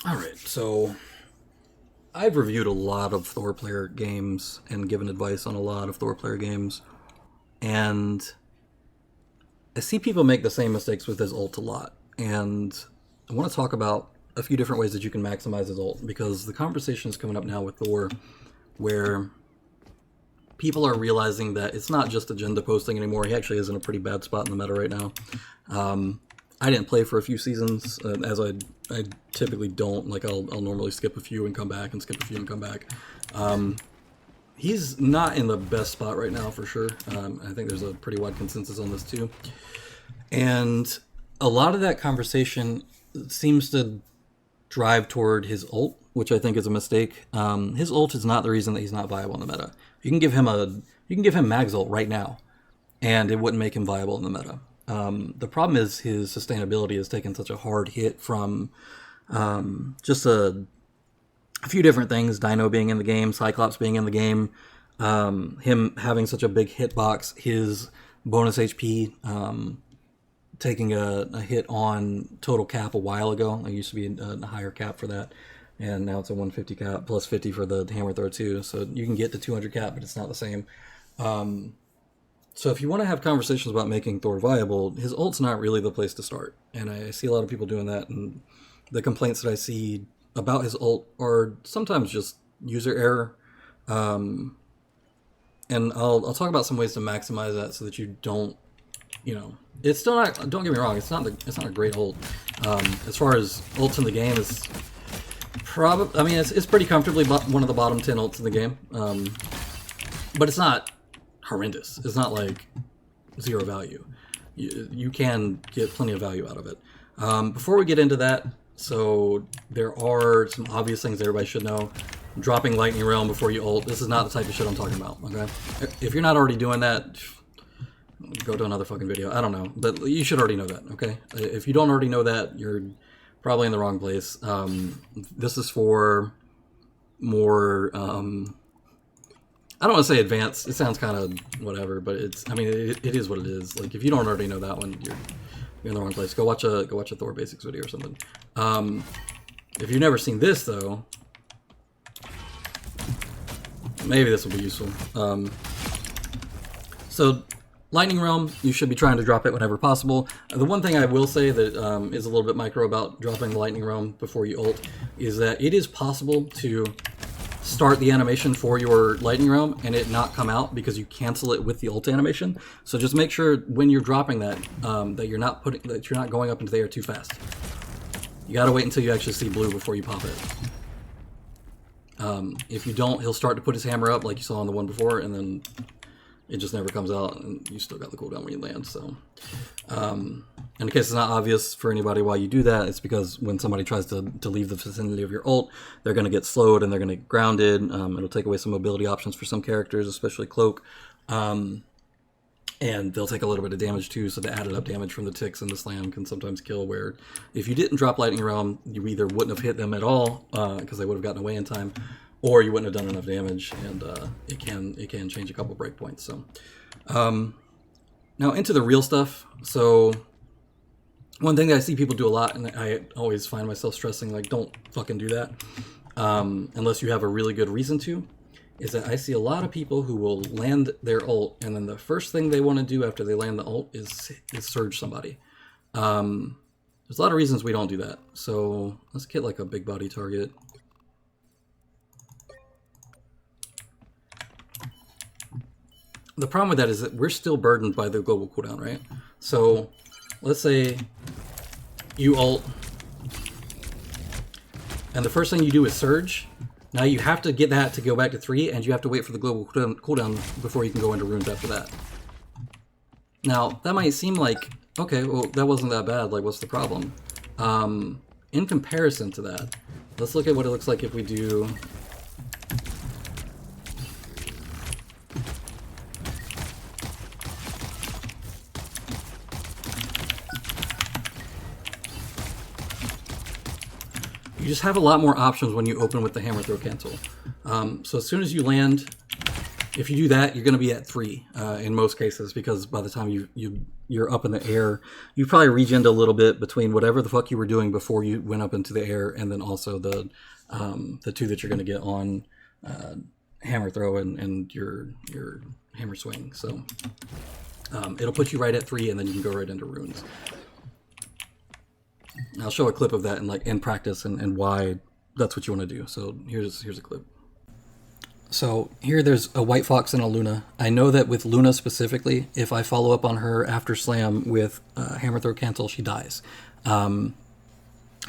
Alright, so I've reviewed a lot of Thor player games and given advice on a lot of Thor player games, and I see people make the same mistakes with his ult a lot. And I want to talk about a few different ways that you can maximize his ult, because the conversation is coming up now with Thor where people are realizing that it's not just agenda posting anymore. He actually is in a pretty bad spot in the meta right now. I didn't play for a few seasons, as I typically don't. Like, I'll normally skip a few and come back, and skip a few and come back. He's not in the best spot right now, for sure. I think there's a pretty wide consensus on this, too. And a lot of that conversation seems to drive toward his ult, which I think is a mistake. His ult is not the reason that he's not viable in the meta. You can give him Mag's ult right now, and it wouldn't make him viable in the meta. The problem is his sustainability has taken such a hard hit from just a few different things. Dino being in the game, Cyclops being in the game, him having such a big hitbox, his bonus HP taking a hit on total cap a while ago. There used to be a higher cap for that, and now it's a 150 cap plus 50 for the hammer throw too. So you can get to 200 cap, but it's not the same. So if you want to have conversations about making Thor viable, his ult's not really the place to start. And I see a lot of people doing that, and the complaints that I see about his ult are sometimes just user error. And I'll talk about some ways to maximize that so that you don't, it's still not, don't get me wrong, it's not a great ult. As far as ults in the game, it's probably, it's pretty comfortably one of the bottom 10 ults in the game. But it's not horrendous. It's not like zero value. You can get plenty of value out of it. Before we get into that, so there are some obvious things everybody should know. Dropping Lightning Realm before you ult. This is not the type of shit I'm talking about, okay? If you're not already doing that, go to another fucking video. I don't know. But you should already know that, okay? If you don't already know that, you're probably in the wrong place. This is for more... I don't want to say advanced. It sounds kind of whatever, but it is what it is. Like, if you don't already know that one, you're in the wrong place. Go watch a Thor Basics video or something. If you've never seen this though, maybe this will be useful. So, Lightning Realm, you should be trying to drop it whenever possible. The one thing I will say that is a little bit micro about dropping the Lightning Realm before you ult is that it is possible to start the animation for your Lightning Realm and it not come out because you cancel it with the ult animation. So just make sure when you're dropping that that you're not going up into the air too fast. You gotta wait until you actually see blue before you pop it. If you don't, he'll start to put his hammer up like you saw on the one before, and then it just never comes out, and you still got the cooldown when you land. So, in case it's not obvious for anybody why you do that, it's because when somebody tries to leave the vicinity of your ult, they're going to get slowed and they're going to get grounded. It'll take away some mobility options for some characters, especially Cloak. And they'll take a little bit of damage too, so the added up damage from the ticks and the slam can sometimes kill, where if you didn't drop Lightning Realm, you either wouldn't have hit them at all, because they would have gotten away in time, or you wouldn't have done enough damage, and it can change a couple breakpoints. So, now into the real stuff. So, one thing that I see people do a lot, and I always find myself stressing, like, don't fucking do that, unless you have a really good reason to, is that I see a lot of people who will land their ult, and then the first thing they want to do after they land the ult is surge somebody. There's a lot of reasons we don't do that. So, let's get like a big body target. The problem with that is that we're still burdened by the global cooldown, right? So, let's say you ult, and the first thing you do is surge. Now you have to get that to go back to 3, and you have to wait for the global cooldown before you can go into runes after that. Now, that might seem like, okay, well, that wasn't that bad, like, what's the problem? In comparison to that, let's look at what it looks like if we do... You just have a lot more options when you open with the hammer throw cancel. So as soon as you land, If you do that, you're going to be at 3 in most cases, because by the time you're up in the air, you probably regened a little bit between whatever the fuck you were doing before you went up into the air, and then also the 2 that you're going to get on hammer throw and your hammer swing. So it'll put you right at 3, and then you can go right into runes. I'll show a clip of that in practice and why that's what you want to do. So here's a clip. So here there's a White Fox and a Luna. I know that with Luna specifically, if I follow up on her after slam with hammer throw cancel, she dies.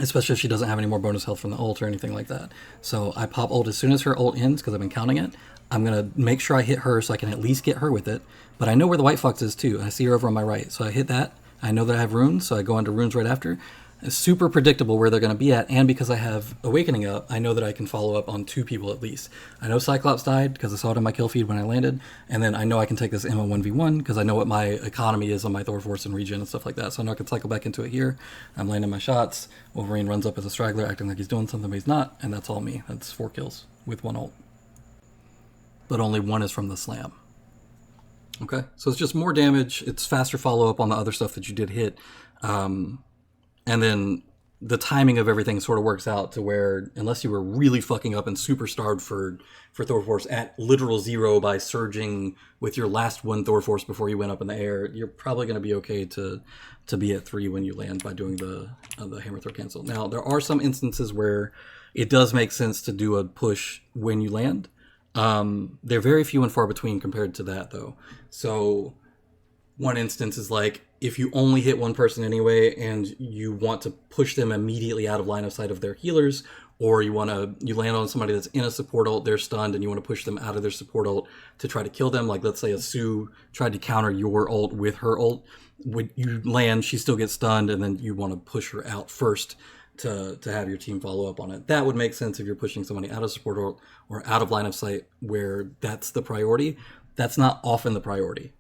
Especially if she doesn't have any more bonus health from the ult or anything like that. So I pop ult as soon as her ult ends, because I've been counting it. I'm going to make sure I hit her so I can at least get her with it. But I know where the White Fox is too. I see her over on my right. So I hit that. I know that I have runes, so I go into runes right after. It's super predictable where they're going to be at, and because I have Awakening up, I know that I can follow up on 2 people at least. I know Cyclops died because I saw it in my kill feed when I landed, and then I know I can take this Emma 1v1 because I know what my economy is on my Thor Force and regen and stuff like that, so I know I can cycle back into it here. I'm landing my shots, Wolverine runs up as a straggler acting like he's doing something but he's not, and that's all me. That's 4 kills with 1 ult. But only 1 is from the slam. Okay, so it's just more damage, it's faster follow-up on the other stuff that you did hit, and then the timing of everything sort of works out to where, unless you were really fucking up and super starved for Thor Force at literal 0 by surging with your last 1 Thor Force before you went up in the air, you're probably going to be okay to be at 3 when you land by doing the hammer throw cancel. Now, there are some instances where it does make sense to do a push when you land. They're very few and far between compared to that, though. So one instance is like, if you only hit 1 person anyway and you want to push them immediately out of line of sight of their healers, or you land on somebody that's in a support ult, they're stunned, and you want to push them out of their support ult to try to kill them, like let's say a Sue tried to counter your ult with her ult, when you land, she still gets stunned, and then you want to push her out first to have your team follow up on it. That would make sense if you're pushing somebody out of support ult or out of line of sight where that's the priority. That's not often the priority.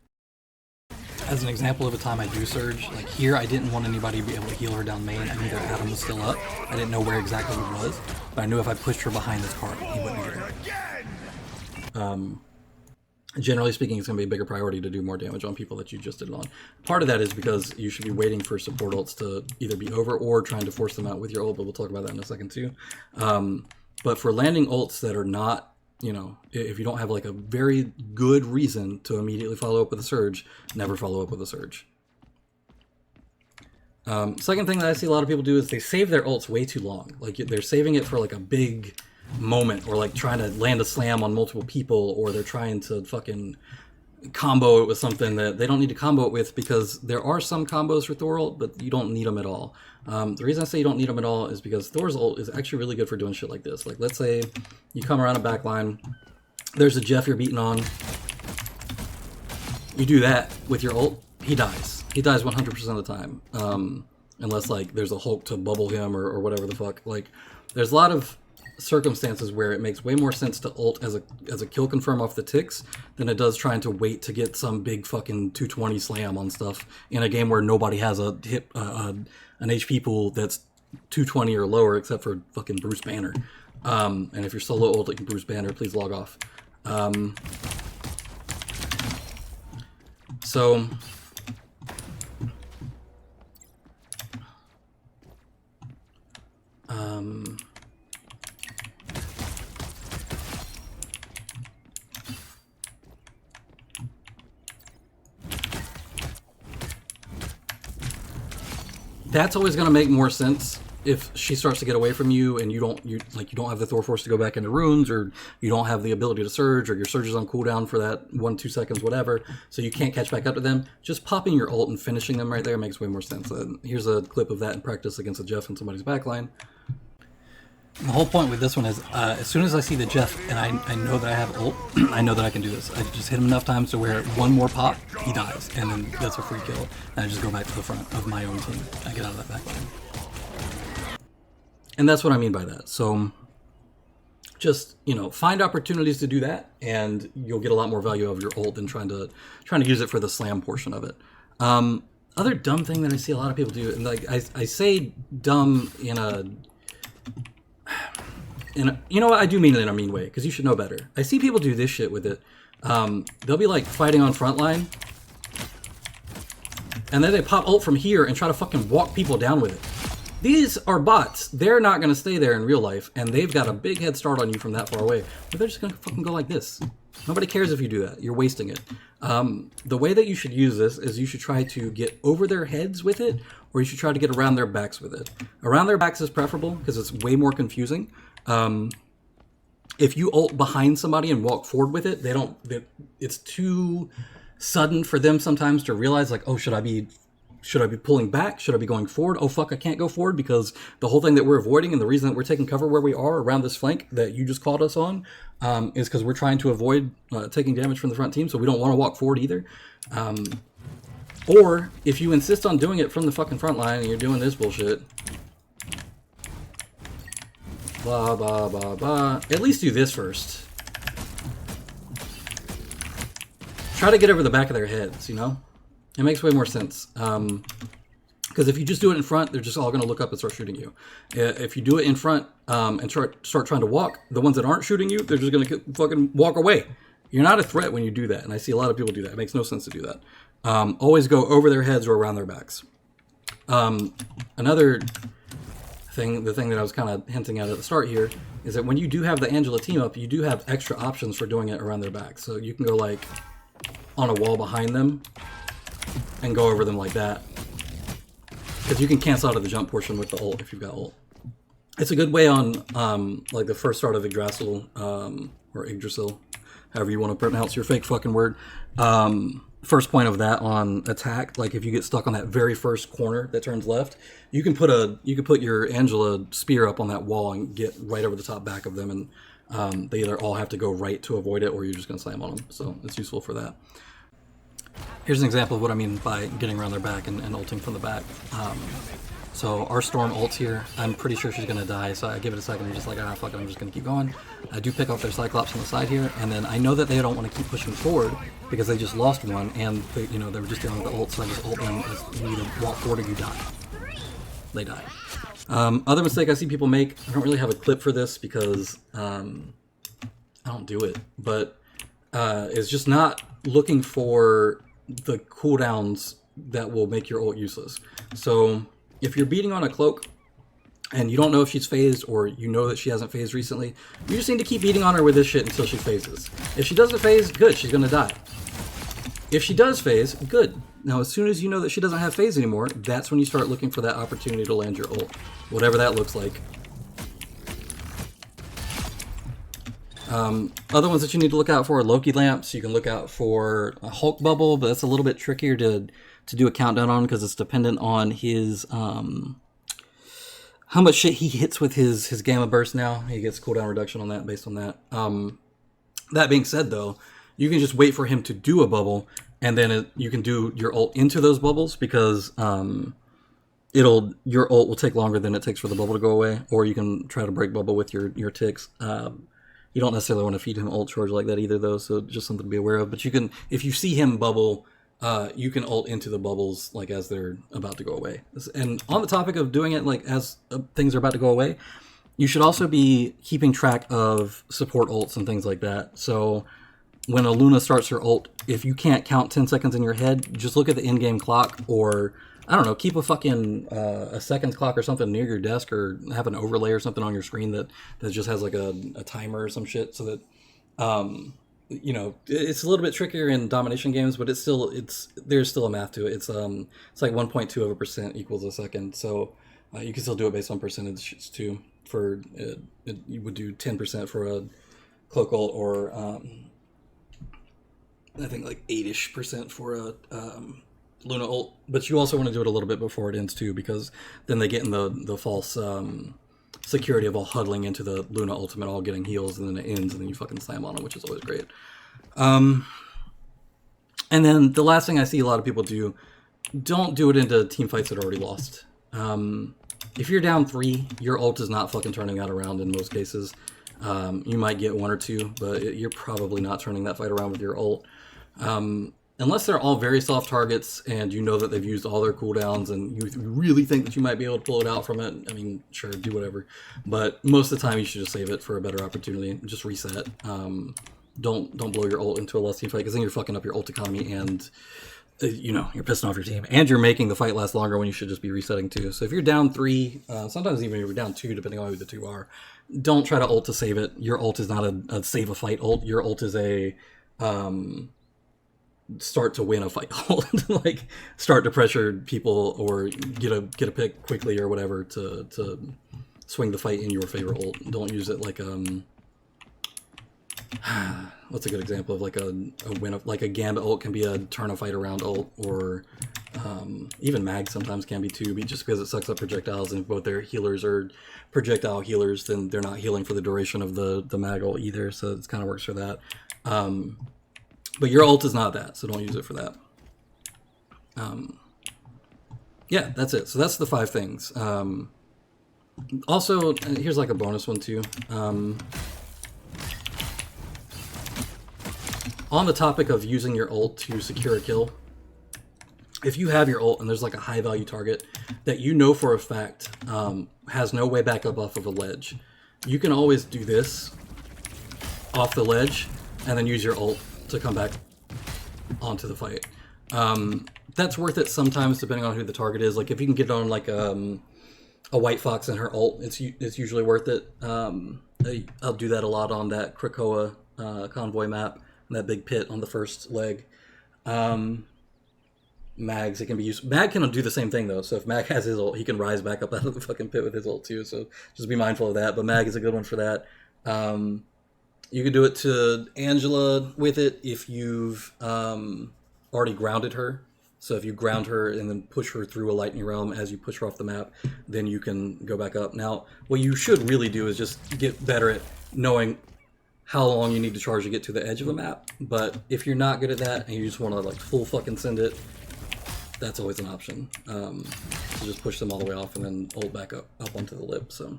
As an example of a time I do surge, like here I didn't want anybody to be able to heal her down main. I knew that Adam was still up. I didn't know where exactly he was, but I knew if I pushed her behind this cart, he wouldn't get her. Generally speaking, it's going to be a bigger priority to do more damage on people that you just did it on. Part of that is because you should be waiting for support ults to either be over or trying to force them out with your ult, but we'll talk about that in a second too. But for landing ults that are not, if you don't have like a very good reason to immediately follow up with a surge, never follow up with a surge. Second thing that I see a lot of people do is they save their ults way too long. Like they're saving it for like a big moment, or like trying to land a slam on multiple people, or they're trying to fucking combo it with something that they don't need to combo it with, because there are some combos for Thor ult, but you don't need them at all. The reason I say you don't need them at all is because Thor's ult is actually really good for doing shit like this. Like let's say you come around a backline, there's a Jeff you're beating on, you do that with your ult, he dies. He dies 100% of the time, unless like there's a Hulk to bubble him or whatever the fuck. Like there's a lot of circumstances where it makes way more sense to ult as a kill confirm off the ticks than it does trying to wait to get some big fucking 220 slam on stuff in a game where nobody has a hit an HP pool that's 220 or lower except for fucking Bruce Banner. And if you're solo ulting Bruce Banner, please log off. That's always going to make more sense if she starts to get away from you and you don't have the Thor Force to go back into runes, or you don't have the ability to surge, or your surge is on cooldown for that 1-2 seconds, whatever, so you can't catch back up to them. Just popping your ult and finishing them right there makes way more sense. Here's a clip of that in practice against a Jeff in somebody's backline. The whole point with this one is, as soon as I see the Jeff and I know that I have ult, I know that I can do this. I just hit him enough times to where one more pop, he dies, and then that's a free kill. And I just go back to the front of my own team. I get out of that back line. And that's what I mean by that. So just, find opportunities to do that, and you'll get a lot more value of your ult than trying to use it for the slam portion of it. Other dumb thing that I see a lot of people do, and like I say dumb in a you know what, I do mean it in a mean way, because you should know better. I see people do this shit with it, they'll be like fighting on front line, and then they pop ult from here and try to fucking walk people down with it. These are bots. They're not going to stay there in real life, and they've got a big head start on you from that far away. But they're just going to fucking go like this. Nobody cares if you do that. You're wasting it. The way that you should use this is you should try to get over their heads with it, or you should try to get around their backs with it. Around their backs is preferable because it's way more confusing. If you ult behind somebody and walk forward with it, it's too sudden for them sometimes to realize, like, oh, should I be pulling back? Should I be going forward? Oh, fuck, I can't go forward because the whole thing that we're avoiding and the reason that we're taking cover where we are around this flank that you just called us on is because we're trying to avoid taking damage from the front team, so we don't want to walk forward either. Or if you insist on doing it from the fucking front line and you're doing this bullshit, blah, blah, blah, blah, at least do this first. Try to get over the back of their heads, you know? It makes way more sense. Because if you just do it in front, they're just all going to look up and start shooting you. If you do it in front and start trying to walk, the ones that aren't shooting you, they're just going to fucking walk away. You're not a threat when you do that, and I see a lot of people do that. It makes no sense to do that. Always go over their heads or around their backs. Another thing, the thing that I was kind of hinting at the start here, is that when you do have the Angela team up, you do have extra options for doing it around their backs. So you can go like on a wall behind them and go over them like that. Because you can cancel out of the jump portion with the ult if you've got ult. It's a good way on like the first start of Yggdrasil, or Yggdrasil, however you want to pronounce your fake fucking word. First point of that on attack, like if you get stuck on that very first corner that turns left, you can put your Angela spear up on that wall and get right over the top back of them, and they either all have to go right to avoid it or you're just going to slam on them. So it's useful for that. Here's an example of what I mean by getting around their back and ulting from the back. So our Storm ults here. I'm pretty sure she's going to die, so I give it a second and just like, ah, fuck it, I'm just going to keep going. I do pick off their Cyclops on the side here, and then I know that they don't want to keep pushing forward because they just lost one, and they, they were just dealing with the ult, so I just ult them as you either walk forward or you die. They die. Other mistake I see people make, I don't really have a clip for this because I don't do it, but is just not looking for the cooldowns that will make your ult useless. So if you're beating on a cloak and you don't know if she's phased or you know that she hasn't phased recently, you just need to keep beating on her with this shit until she phases. If she doesn't phase, good, she's gonna die. If she does phase, good. Now as soon as you know that she doesn't have phase anymore, that's when you start looking for that opportunity to land your ult, whatever that looks like. Other ones that you need to look out for are Loki lamps. You can look out for a Hulk bubble, but that's a little bit trickier to do a countdown on because it's dependent on his how much shit he hits with his gamma burst. Now he gets cooldown reduction on that based on that. That being said, though, you can just wait for him to do a bubble, and then you can do your ult into those bubbles because your ult will take longer than it takes for the bubble to go away, or you can try to break bubble with your ticks. You don't necessarily want to feed him ult charge like that either, though, so just something to be aware of. But you can, if you see him bubble, you can ult into the bubbles like as they're about to go away. And on the topic of doing it like as things are about to go away, you should also be keeping track of support ults and things like that. So when a Luna starts her ult, if you can't count 10 seconds in your head, just look at the in-game clock, or I don't know, keep a fucking a seconds clock or something near your desk, or have an overlay or something on your screen that just has like a timer or some shit, so that it's a little bit trickier in domination games, but there's still a math to it. It's like 1.2% equals a second, so you can still do it based on percentages too. For you would do 10% for a cloak ult, or I think like 8-ish% for a Luna ult, but you also want to do it a little bit before it ends too, because then they get in the false security of all huddling into the Luna ultimate, all getting heals, and then it ends, and then you fucking slam on them, which is always great. And then the last thing I see a lot of people do, don't do it into team fights that are already lost. If you're down 3, your ult is not fucking turning that around in most cases. You might get 1 or 2, but you're probably not turning that fight around with your ult. Unless they're all very soft targets and you know that they've used all their cooldowns and you really think that you might be able to pull it out from it, I mean, sure, do whatever. But most of the time you should just save it for a better opportunity. Just reset. don't blow your ult into a lost team fight, because then you're fucking up your ult economy, and you know, you're pissing off your team, and you're making the fight last longer when you should just be resetting 2. So if you're down 3, sometimes even if you're down 2, depending on who the 2 are, don't try to ult to save it. Your ult is not a save a fight ult. Your ult is a start to win a fight ult. Like, start to pressure people or get a pick quickly or whatever to swing the fight in your favor ult. Don't use it like what's a good example of like a win of, like a Gambit ult can be a turn a fight around ult, or even Mag sometimes can be too, just because it sucks up projectiles, and if both their healers are projectile healers, then they're not healing for the duration of the Mag ult either, so it kind of works for that. But your ult is not that, so don't use it for that. Yeah, that's it. So that's the 5 things. Also, here's like a bonus one too. On the topic of using your ult to secure a kill, if you have your ult and there's like a high value target that you know for a fact has no way back up off of a ledge, you can always do this off the ledge and then use your ult to come back onto the fight. That's worth it sometimes depending on who the target is. Like if you can get on like a White Fox and her ult, it's usually worth it. I'll do that a lot on that Krakoa convoy map, that big pit on the first leg. Mags, it can be used. Mag can do the same thing though, so if Mag has his ult, he can rise back up out of the fucking pit with his ult too, so just be mindful of that, but Mag is a good one for that. You can do it to Angela with it if you've already grounded her. So if you ground her and then push her through a lightning realm as you push her off the map, then you can go back up. Now, what you should really do is just get better at knowing how long you need to charge to get to the edge of a map. But if you're not good at that and you just want to like full fucking send it, that's always an option. So just push them all the way off and then ult back up onto the lip. So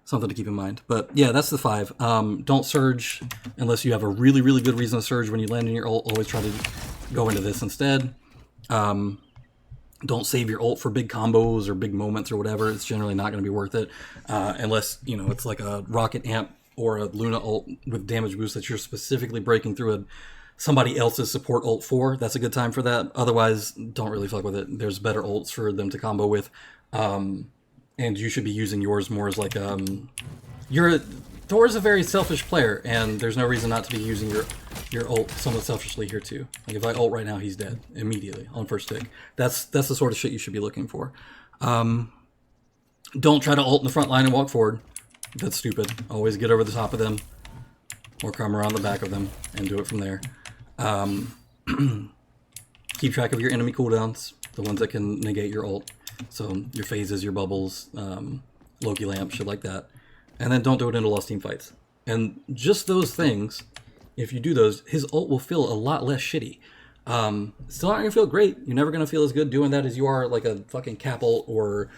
something to keep in mind. But yeah, that's the 5. Don't surge unless you have a really, really good reason to surge when you land in your ult. Always try to go into this instead. Don't save your ult for big combos or big moments or whatever. It's generally not going to be worth it unless, you know, it's like a rocket amp or a Luna ult with damage boost that you're specifically breaking through somebody else's support ult for. That's a good time for that. Otherwise, don't really fuck with it. There's better ults for them to combo with. And you should be using yours more as like Thor's a very selfish player, and there's no reason not to be using your ult somewhat selfishly here too. Like if I ult right now, he's dead immediately on first tick. That's the sort of shit you should be looking for. Don't try to ult in the front line and walk forward. That's stupid. Always get over the top of them or come around the back of them and do it from there. Keep track of your enemy cooldowns, the ones that can negate your ult. So your phases, your bubbles, Loki lamp, shit like that. And then don't do it into lost team fights. And just those things, if you do those, his ult will feel a lot less shitty. Still not gonna feel great. You're never gonna feel as good doing that as you are like a fucking Cap ult or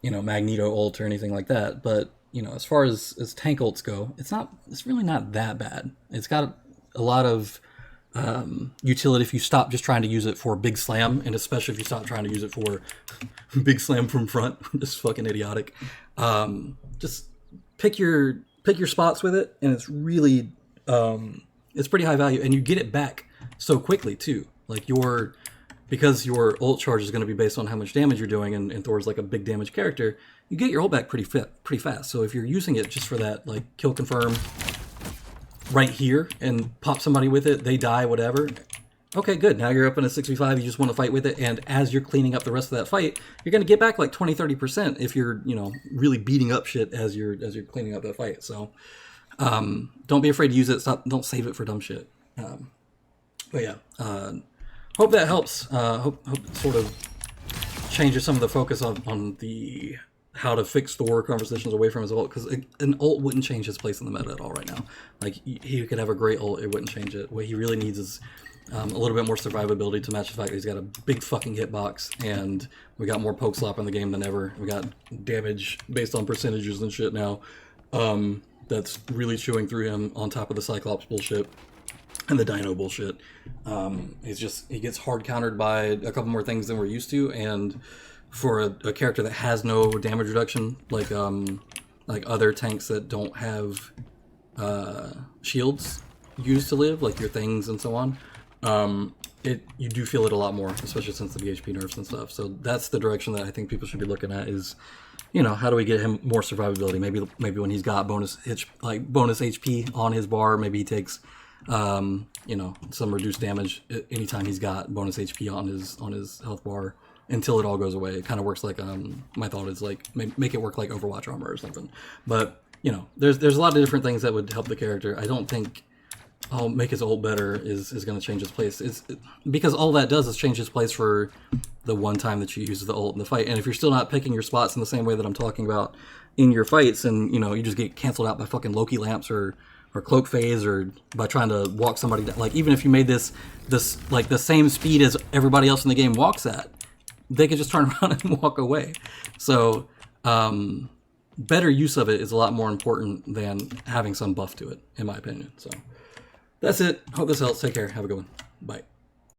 you know, Magneto ult or anything like that. But you know, as far as tank ults go, it's really not that bad. It's got a lot of utility if you stop just trying to use it for big slam, and especially if you stop trying to use it for big slam from front. Just fucking idiotic. Just pick your spots with it, and it's really it's pretty high value, and you get it back so quickly too. Like because your ult charge is going to be based on how much damage you're doing, and Thor's like a big damage character, you get your ult back pretty fast. So if you're using it just for that, like kill confirm right here and pop somebody with it, they die, whatever. Okay, good. Now you're up in a 6v5, you just want to fight with it, and as you're cleaning up the rest of that fight, you're going to get back like 20-30% if you're, you know, really beating up shit as you're cleaning up that fight. So don't be afraid to use it. Don't save it for dumb shit. But yeah, hope that helps. Hope it sort of changes some of the focus on the how to fix Thor conversations away from his ult, because an ult wouldn't change his place in the meta at all right now. Like, he could have a great ult, it wouldn't change it. What he really needs is a little bit more survivability to match the fact that he's got a big fucking hitbox, and we got more poke slop in the game than ever. We got damage based on percentages and shit now. That's really chewing through him, on top of the Cyclops bullshit and the Dino bullshit. He gets hard countered by a couple more things than we're used to, and for a character that has no damage reduction, like other tanks that don't have shields use to live, like your things and so on, you do feel it a lot more, especially since the BHP nerfs and stuff. So that's the direction that I think people should be looking at is, you know, how do we get him more survivability? Maybe when he's got bonus HP on his bar, maybe he takes you know, some reduced damage anytime he's got bonus HP on his health bar until it all goes away. It kind of works like my thought is like make it work like Overwatch armor or something. But you know, there's a lot of different things that would help the character. I don't think make his ult better is going to change his place. Because all that does is change his place for the one time that you use the ult in the fight. And if you're still not picking your spots in the same way that I'm talking about in your fights, and you know, you just get canceled out by fucking Loki lamps or cloak phase, or by trying to walk somebody down. Like, even if you made this like the same speed as everybody else in the game walks at, they could just turn around and walk away. So better use of it is a lot more important than having some buff to it, in my opinion. So that's it. Hope this helps. Take care. Have a good one. Bye.